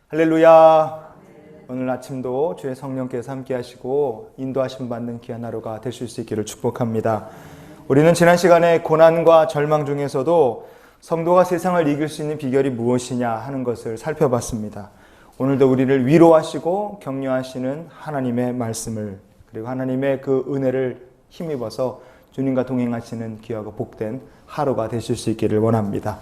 할렐루야. 오늘 아침도 주의 성령께서 함께 하시고 인도하심 받는 귀한 하루가 되실 수 있기를 축복합니다. 우리는 지난 시간에 고난과 절망 중에서도 성도가 세상을 이길 수 있는 비결이 무엇이냐 하는 것을 살펴봤습니다. 오늘도 우리를 위로하시고 격려하시는 하나님의 말씀을, 그리고 하나님의 그 은혜를 힘입어서 주님과 동행하시는 귀하고 복된 하루가 되실 수 있기를 원합니다.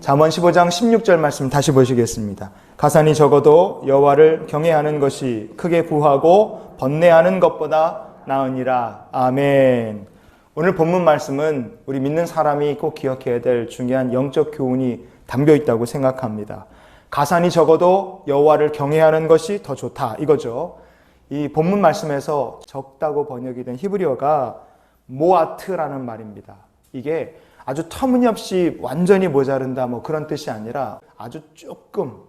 잠언 15장 16절 말씀 다시 보시겠습니다. 가산이 적어도 여호와를 경외하는 것이 크게 부하고 번뇌하는 것보다 나으니라. 아멘. 오늘 본문 말씀은 우리 믿는 사람이 꼭 기억해야 될 중요한 영적 교훈이 담겨 있다고 생각합니다. 가산이 적어도 여호와를 경외하는 것이 더 좋다, 이거죠. 이 본문 말씀에서 적다고 번역이 된 히브리어가 모아트라는 말입니다. 이게 아주 터무니없이 완전히 모자른다 그런 뜻이 아니라 아주 조금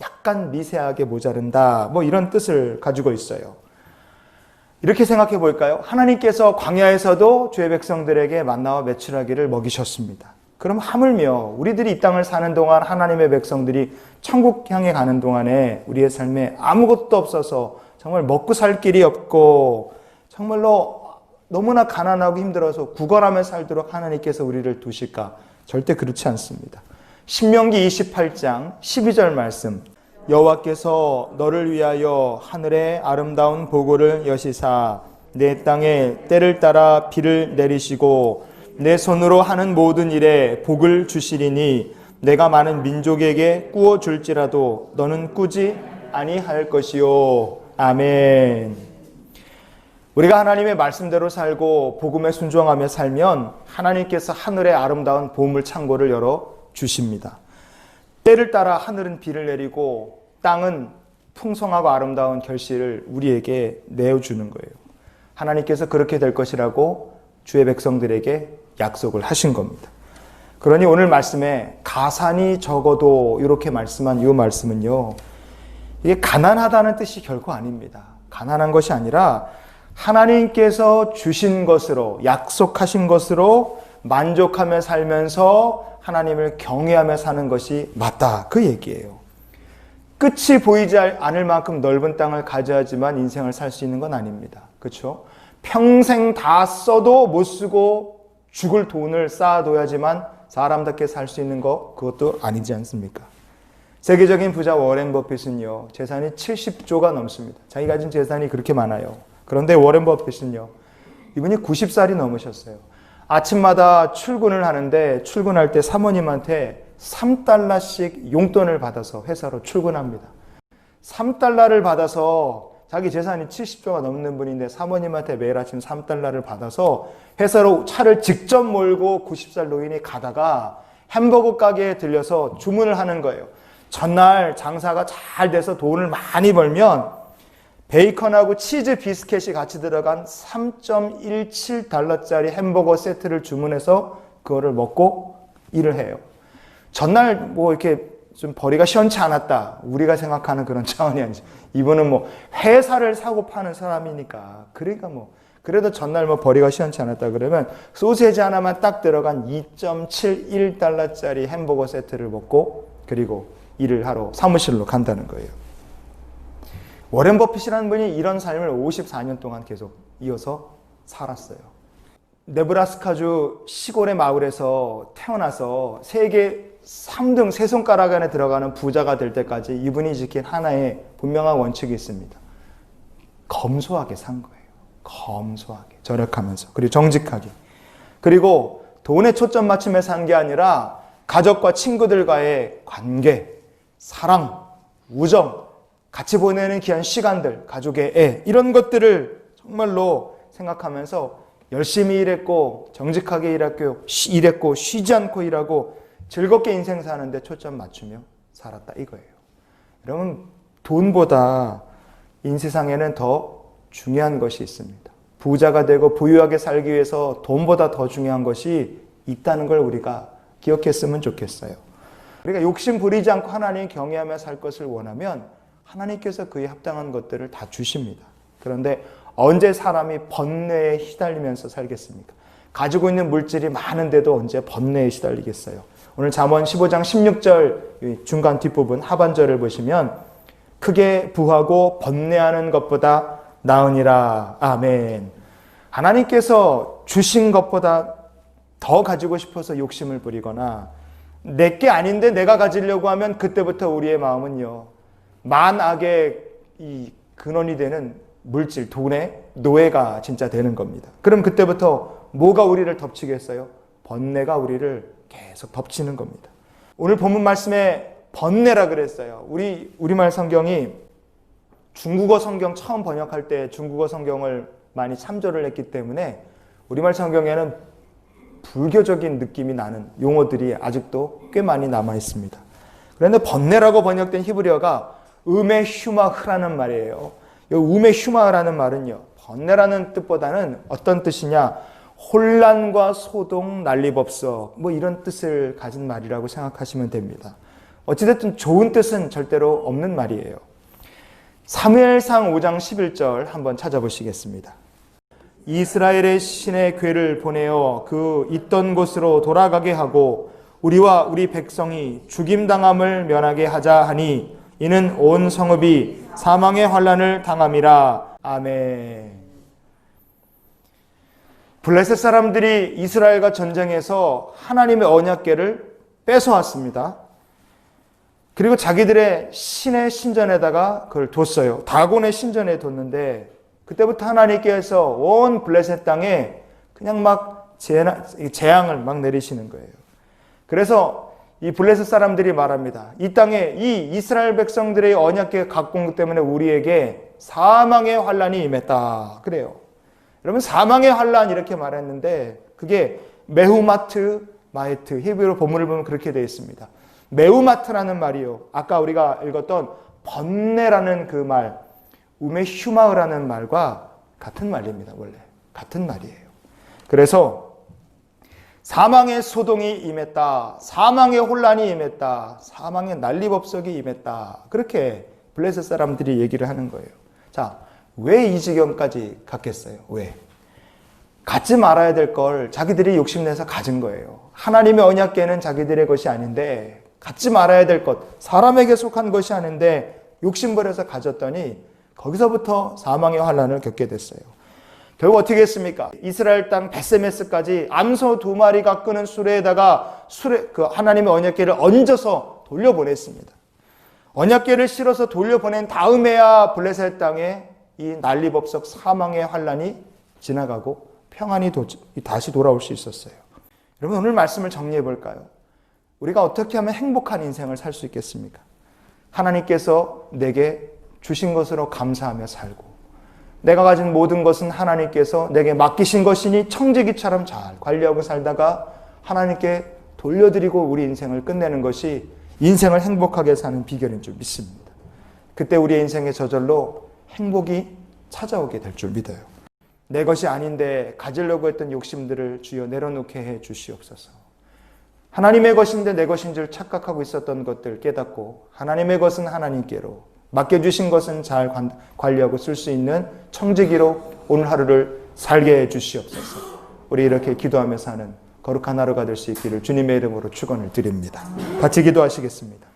약간 미세하게 모자른다 이런 뜻을 가지고 있어요. 이렇게 생각해 볼까요? 하나님께서 광야에서도 주의 백성들에게 만나와 메추라기를 먹이셨습니다. 그럼 하물며 우리들이 이 땅을 사는 동안 하나님의 백성들이 천국 향해 가는 동안에 우리의 삶에 아무것도 없어서 정말 먹고 살 길이 없고 정말로 너무나 가난하고 힘들어서 구걸하며 살도록 하나님께서 우리를 두실까? 절대 그렇지 않습니다. 신명기 28장 12절 말씀, 여호와께서 너를 위하여 하늘의 아름다운 보고를 여시사 내 땅에 때를 따라 비를 내리시고 내 손으로 하는 모든 일에 복을 주시리니 내가 많은 민족에게 꾸어 줄지라도 너는 꾸지 아니할 것이요. 아멘. 우리가 하나님의 말씀대로 살고 복음에 순종하며 살면 하나님께서 하늘의 아름다운 보물 창고를 열어 주십니다. 때를 따라 하늘은 비를 내리고 땅은 풍성하고 아름다운 결실을 우리에게 내어주는 거예요. 하나님께서 그렇게 될 것이라고 주의 백성들에게 약속을 하신 겁니다. 그러니 오늘 말씀에 가산이 적어도 이렇게 말씀한 이 말씀은요, 이게 가난하다는 뜻이 결코 아닙니다. 가난한 것이 아니라 하나님께서 주신 것으로, 약속하신 것으로 만족하며 살면서 하나님을 경외하며 사는 것이 맞다, 그 얘기예요. 끝이 보이지 않을 만큼 넓은 땅을 가져야지만 인생을 살 수 있는 건 아닙니다. 그렇죠? 평생 다 써도 못 쓰고 죽을 돈을 쌓아둬야지만 사람답게 살 수 있는 거, 그것도 아니지 않습니까? 세계적인 부자 워렌 버핏은요, 재산이 70조가 넘습니다. 자기 가진 재산이 그렇게 많아요. 그런데 워렌 버핏은요, 이분이 90살이 넘으셨어요. 아침마다 출근을 하는데 출근할 때 사모님한테 3달러씩 용돈을 받아서 회사로 출근합니다. 3달러를 받아서, 자기 재산이 70조가 넘는 분인데 사모님한테 매일 아침 3달러를 받아서 회사로 차를 직접 몰고 90살 노인이 가다가 햄버거 가게에 들려서 주문을 하는 거예요. 전날 장사가 잘 돼서 돈을 많이 벌면 베이컨하고 치즈 비스켓이 같이 들어간 3.17달러짜리 햄버거 세트를 주문해서 그거를 먹고 일을 해요. 전날 이렇게 좀 벌이가 시원치 않았다, 우리가 생각하는 그런 차원이 아니지. 이분은 회사를 사고 파는 사람이니까, 그러니까 그래도 전날 벌이가 시원치 않았다 그러면 소세지 하나만 딱 들어간 2.71달러짜리 햄버거 세트를 먹고 그리고 일을 하러 사무실로 간다는 거예요. 워렌 버핏이라는 분이 이런 삶을 54년 동안 계속 이어서 살았어요. 네브라스카주 시골의 마을에서 태어나서 세계 3등 세 손가락 안에 들어가는 부자가 될 때까지 이분이 지킨 하나의 분명한 원칙이 있습니다. 검소하게 산 거예요. 검소하게, 절약하면서, 그리고 정직하게. 그리고 돈에 초점 맞추며 산 게 아니라 가족과 친구들과의 관계, 사랑, 우정, 같이 보내는 귀한 시간들, 가족의 애, 이런 것들을 정말로 생각하면서 열심히 일했고 정직하게 일했고 쉬지 않고 일하고 즐겁게 인생 사는데 초점 맞추며 살았다, 이거예요. 여러분, 돈보다 이 세상에는 더 중요한 것이 있습니다. 부자가 되고 부유하게 살기 위해서 돈보다 더 중요한 것이 있다는 걸 우리가 기억했으면 좋겠어요. 우리가 욕심 부리지 않고 하나님 경외하며 살 것을 원하면 하나님께서 그에 합당한 것들을 다 주십니다. 그런데 언제 사람이 번뇌에 휘달리면서 살겠습니까? 가지고 있는 물질이 많은데도 언제 번뇌에 시달리겠어요? 오늘 잠언 15장 16절 중간 뒷부분 하반절을 보시면 크게 부하고 번뇌하는 것보다 나으니라. 아멘. 하나님께서 주신 것보다 더 가지고 싶어서 욕심을 부리거나 내게 아닌데 내가 가지려고 하면 그때부터 우리의 마음은요, 만악의 이 근원이 되는 물질, 돈의 노예가 진짜 되는 겁니다. 그럼 그때부터 뭐가 우리를 덮치겠어요? 번뇌가 우리를 계속 덮치는 겁니다. 오늘 본문 말씀에 번뇌라 그랬어요. 우리말 성경이 중국어 성경 처음 번역할 때 중국어 성경을 많이 참조를 했기 때문에 우리말 성경에는 불교적인 느낌이 나는 용어들이 아직도 꽤 많이 남아 있습니다. 그런데 번뇌라고 번역된 히브리어가 우메슈마흐라는 말이에요. 이 우메슈마흐라는 말은요, 번뇌라는 뜻보다는 어떤 뜻이냐, 혼란과 소동, 난리법석, 뭐 이런 뜻을 가진 말이라고 생각하시면 됩니다. 어찌됐든 좋은 뜻은 절대로 없는 말이에요. 사무엘상 5장 11절 한번 찾아보시겠습니다. 이스라엘의 신의 궤를 보내어 그 있던 곳으로 돌아가게 하고 우리와 우리 백성이 죽임당함을 면하게 하자 하니 이는 온 성읍이 사망의 환난을 당함이라. 아멘. 블레셋 사람들이 이스라엘과 전쟁에서 하나님의 언약궤를 뺏어왔습니다. 그리고 자기들의 신의 신전에다가 그걸 뒀어요. 다곤의 신전에 뒀는데 그때부터 하나님께서 온 블레셋 땅에 그냥 막 재앙을 막 내리시는 거예요. 그래서 이 블레셋 사람들이 말합니다. 이 땅에 이 이스라엘 백성들의 언약궤 갖고 온 것 때문에 우리에게 사망의 환난이 임했다. 그래요. 여러분, 사망의 환난 이렇게 말했는데 그게 메후마트 마헤트, 히브리어 본문을 보면 그렇게 되어 있습니다. 메후마트라는 말이요, 아까 우리가 읽었던 번뇌라는 그 말, 우메슈마흐라는 말과 같은 말입니다. 원래 같은 말이에요. 그래서 사망의 소동이 임했다, 사망의 혼란이 임했다, 사망의 난리법석이 임했다, 그렇게 블레셋 사람들이 얘기를 하는 거예요. 자, 왜 이 지경까지 갔겠어요? 왜? 갖지 말아야 될 걸 자기들이 욕심내서 가진 거예요. 하나님의 언약궤는 자기들의 것이 아닌데, 갖지 말아야 될 것, 사람에게 속한 것이 아닌데 욕심부려서 가졌더니 거기서부터 사망의 환난을 겪게 됐어요. 결국 어떻게 했습니까? 이스라엘 땅 베세메스까지 암소 2마리가 끄는 수레에다가 그 하나님의 언약궤를 얹어서 돌려보냈습니다. 언약궤를 실어서 돌려보낸 다음에야 블레셋 땅에 이 난리법석 사망의 환난이 지나가고 평안이 다시 돌아올 수 있었어요. 여러분, 오늘 말씀을 정리해 볼까요? 우리가 어떻게 하면 행복한 인생을 살 수 있겠습니까? 하나님께서 내게 주신 것으로 감사하며 살고, 내가 가진 모든 것은 하나님께서 내게 맡기신 것이니 청지기처럼 잘 관리하고 살다가 하나님께 돌려드리고 우리 인생을 끝내는 것이 인생을 행복하게 사는 비결인 줄 믿습니다. 그때 우리의 인생에 저절로 행복이 찾아오게 될 줄 믿어요. 내 것이 아닌데 가지려고 했던 욕심들을 주여 내려놓게 해 주시옵소서. 하나님의 것인데 내 것인 줄 착각하고 있었던 것들 깨닫고 하나님의 것은 하나님께로, 맡겨주신 것은 잘 관리하고 쓸 수 있는 청지기로 오늘 하루를 살게 해 주시옵소서. 우리 이렇게 기도하며 사는 거룩한 하루가 될 수 있기를 주님의 이름으로 축원을 드립니다. 같이 기도하시겠습니다.